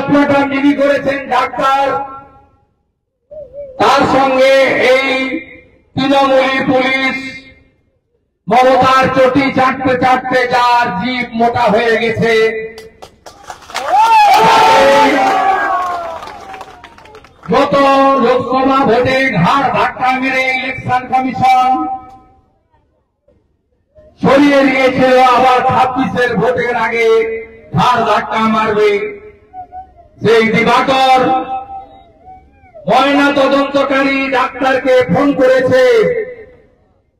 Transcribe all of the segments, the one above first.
Post-mortem যিনি করেছেন doctor, তার সঙ্গে এই তৃণমূলী পুলিশ মমতার চটি চাটতে চাটতে যার জিভ মোটা হয়ে গেছে, গত লোকসভা ভোটে ঘাড় ধাক্কা মেরে ইলেকশন কমিশন সরিয়ে দিয়েছিল, আবার 26-এর ভোটের আগে ঘাড় ধাক্কা মারবে। সেই দিবাকর ময়না তদন্তকারী ডাক্তারকে ফোন করেছে,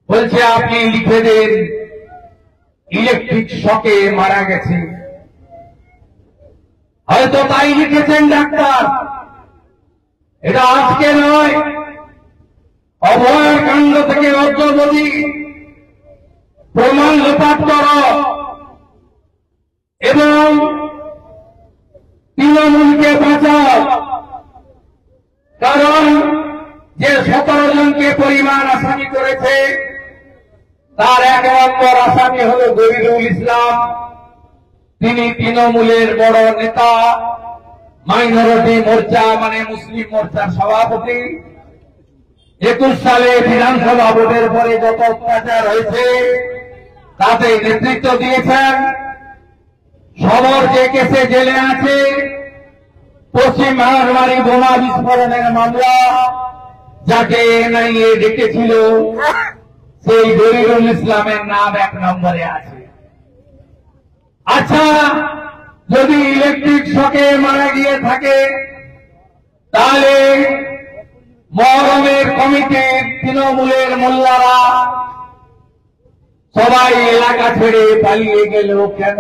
বলছে আপনি লিখে দেন ইলেকট্রিক শকে মারা গেছে। হয়তো তাই লিখেছেন ডাক্তার, এটা আজকে নয়, অভয় কাণ্ড থেকে অদ্যবধি প্রমাণ লোপাট করো এবং তৃণমূলকে বাঁচাও। কারণ যে 17 জনকে পরিবার আসামি করেছে তার 1 নম্বর আসামি হল গরিবুল ইসলাম। তিনি তৃণমূলের বড় নেতা, মাইনরিটি মোর্চা মানে মুসলিম মোর্চার সভাপতি। 21 সালে বিধানসভা ভোটের পরে যত অত্যাচার হয়েছে তাতে নেতৃত্ব দিয়েছেন। সবর যে কেসে জেলে আছে, পশ্চিম বাংলার বোমা বিস্ফোরণের মামলা, যাকে এনআইএ ডেকেছিল, সেই গরিবুল ইসলামের নাম 1 নম্বরে আছে। আচ্ছা, যদি ইলেকট্রিক শকে মারা গিয়ে থাকে তাহলে মহরমের কমিটির তৃণমূলের মোল্লারা সবাই এলাকা ছেড়ে পালিয়ে গেল কেন?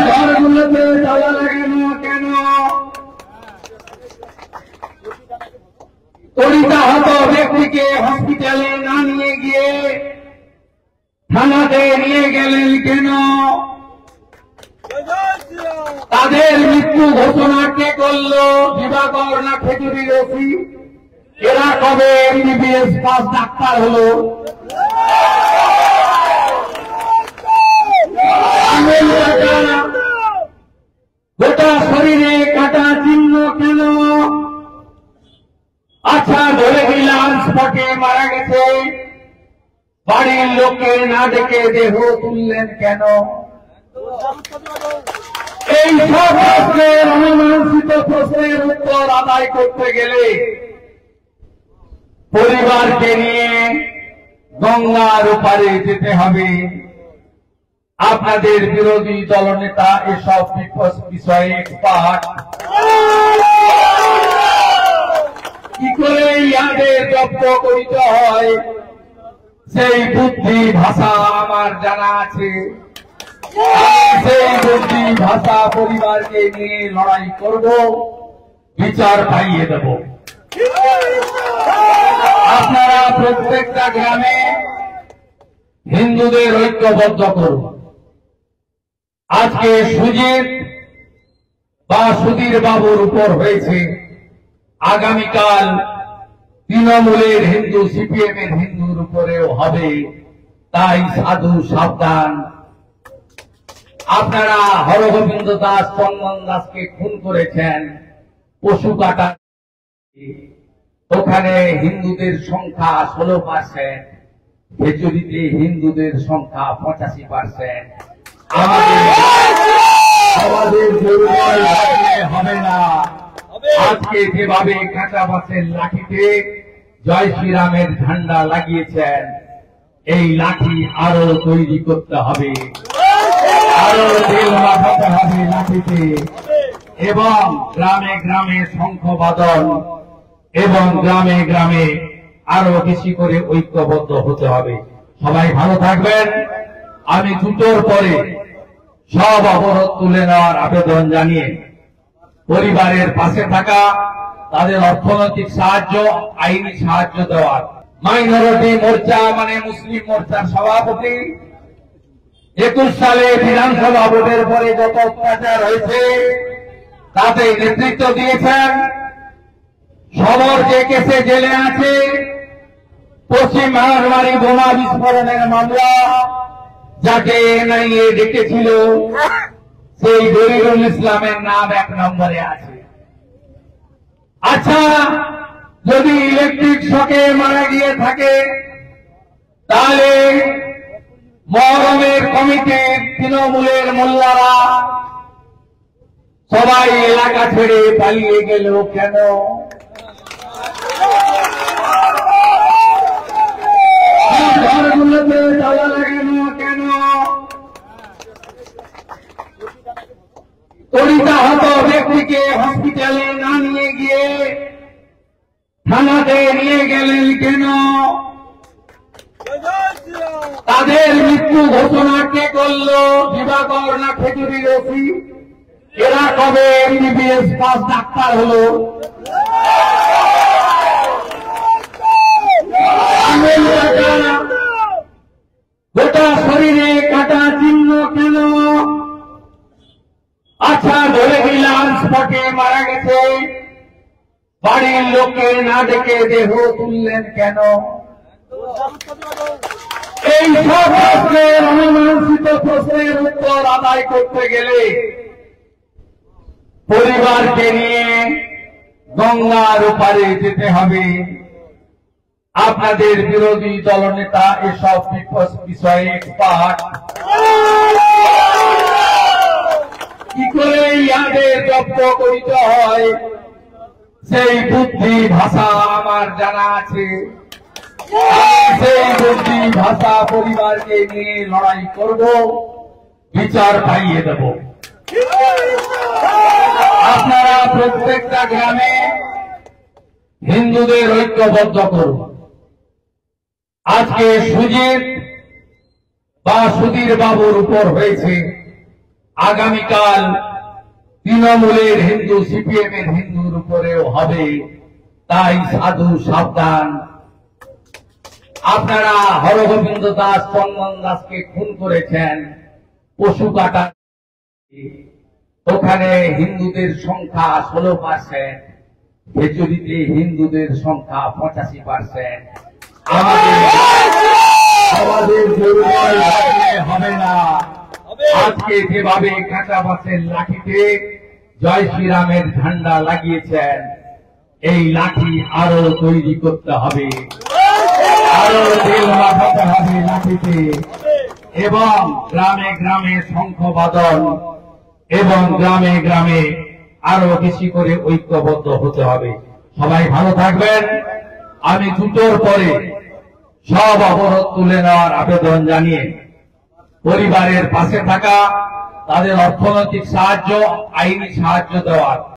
ঘরগুলোতে যাওয়া লাগেন কেন? পরিতাহত ব্যক্তিকে হসপিটালে না নিয়ে গিয়ে থানাতে নিয়ে গেলেন কেন? তাদের মৃত্যু ঘোষণা কে করল? দিবাকর না খেজুরির ওসি? এরা কবে এমবিবিএস পাস ডাক্তার হলো? গোটা শরীরে কাটা চিহ্ন কেন? আচ্ছা, ধরে নিলাম স্পটে মারা গেছে, বাড়ির লোককে না ডেকে দেহ তুললেন কেন? এই সব প্রশ্নের অমীমাংসিত প্রশ্নের উত্তর আদায় করতে গেলে পরিবারকে নিয়ে গঙ্গার ওপারে যেতে হবে। আপনাদের বিরোধী দলনেতা এসব বিষয়ে এক্সপার্ট। কি করে ইয়াদের জব্দ করিতে হয় সেই বুদ্ধি ভাষা আমার জানা আছে। সেই বুদ্ধি ভাষা পরিবারকে নিয়ে লড়াই করব, বিচার পাইয়ে দেব। আপনারা প্রত্যেকটা গ্রামে হিন্দুদের ঐক্যবদ্ধ করুন। আজকে সুজিত বা সুধীর বাবুর উপর হয়েছে, আগামীকাল তৃণমূলের হিন্দু, সিপিএম এর হিন্দুর উপরেও হবে। তাই সাধু সাবধান। আপনারা হরগোবিন্দ দাস, চন্দন দাসকে খুন করেছেন পশু কাটা। ওখানে হিন্দুদের সংখ্যা 16%, খেজুরিতে হিন্দুদের সংখ্যা 85%। আমাদের হবে না। আজকে যেভাবে কাঁচা বাসের লাঠিতে জয় শ্রীরামের ঝান্ডা লাগিয়েছেন, এই লাঠি আরো তৈরি করতে হবে, আরো তেল মাখাতে হবে লাঠিতে, এবং গ্রামে গ্রামে শঙ্খবাদন এবং গ্রামে গ্রামে আরো বেশি করে ঐক্যবদ্ধ হতে হবে। সবাই ভালো থাকবেন। আমি 2টোর পরে সব অবরোধ তুলে নেওয়ার আবেদন জানিয়ে পরিবারের পাশে থাকা, তাদের অর্থনৈতিক সাহায্য, আইনি সাহায্য দেওয়ার মাইনরিটি মোর্চা মানে মুসলিম মোর্চার সভাপতি। 21 সালে বিধানসভা ভোটের পরে যত অত্যাচার হয়েছে তাতে নেতৃত্ব দিয়েছেন। সবর যে কেসে জেলে আছে, পশ্চিম বাংলার বোমা বিস্ফোরণের মামলা, যাকে এনআইএ ডেকেছিল সেই দরিরুল ইসলামের নাম 1 নম্বরে আছে। আচ্ছা, যদি ইলেকট্রিক শকে মারা গিয়ে থাকে তাহলে মহরমের কমিটির তৃণমূলের মোল্লারা সবাই এলাকা ছেড়ে পালিয়ে গেল কেন? ঘরগুলোতে তালা লাগানো কেন? তড়িতাহত ব্যক্তিকে হসপিটালে না নিয়ে গিয়ে থানাতে নিয়ে গেলেন কেন? তাদের মৃত্যু ঘোষণা কে করলো? দিবাকর না খেজুরি রশি? এরা কবে এমবিবিএস পাস ডাক্তার হলো? গোটা শরীরে কাটা চিহ্ন কেন? আচ্ছা, ধরে নিলাম স্পটে মারা গেছে, বাড়ির লোককে না ডেকে দেহ তুললেন কেন? এই সব প্রশ্নের অমীমাংসিত প্রশ্নের উত্তর আদায় করতে গেলে পরিবারকে নিয়ে গঙ্গার ওপারে যেতে হবে। আপনাদের বিরোধী দলনেতা এসব বিষয়ে এক্সপার্ট। কি করে ইয়াদের জব্দ করিতে হয় সেই বুদ্ধি ভাষা আমার জানা আছে। সেই বুদ্ধি ভাষা পরিবারকে নিয়ে লড়াই করব, বিচার পাইয়ে দেব। আপনারা প্রত্যেকটা গ্রামে হিন্দুদের ঐক্যবদ্ধ করুন। আজকে সুজিত বা সুধীর বাবুর উপর হয়েছে, আগামীকাল তৃণমূলের হিন্দু, সিপিএম এর হিন্দুর উপরেও হবে। তাই সাধু সাবধান। আপনারা হরগোবিন্দ দাস, চন্দন দাসকে খুন করেছেন পশু কাটা। ওখানে হিন্দুদের সংখ্যা 16%, খেচুরিতে হিন্দুদের সংখ্যা 85%। আমাদের দুর্বল হবে না। আজকে যেভাবে কাঁচা বাসের লাঠিতে জয় শ্রীরামের ঝান্ডা লাগিয়েছেন, এই লাঠি আরো তৈরি করতে হবে, আরো তেল মাখাতে হবে লাঠিতে, এবং গ্রামে গ্রামে শঙ্খবাদন এবং গ্রামে গ্রামে আরো বেশি করে ঐক্যবদ্ধ হতে হবে। সবাই ভালো থাকবেন। আমি 2টোর পরে সব অবরোধ তুলে নেওয়ার আবেদন জানিয়ে পরিবারের পাশে থাকা, তাদের অর্থনৈতিক সাহায্য, আইনি সাহায্য দেওয়ার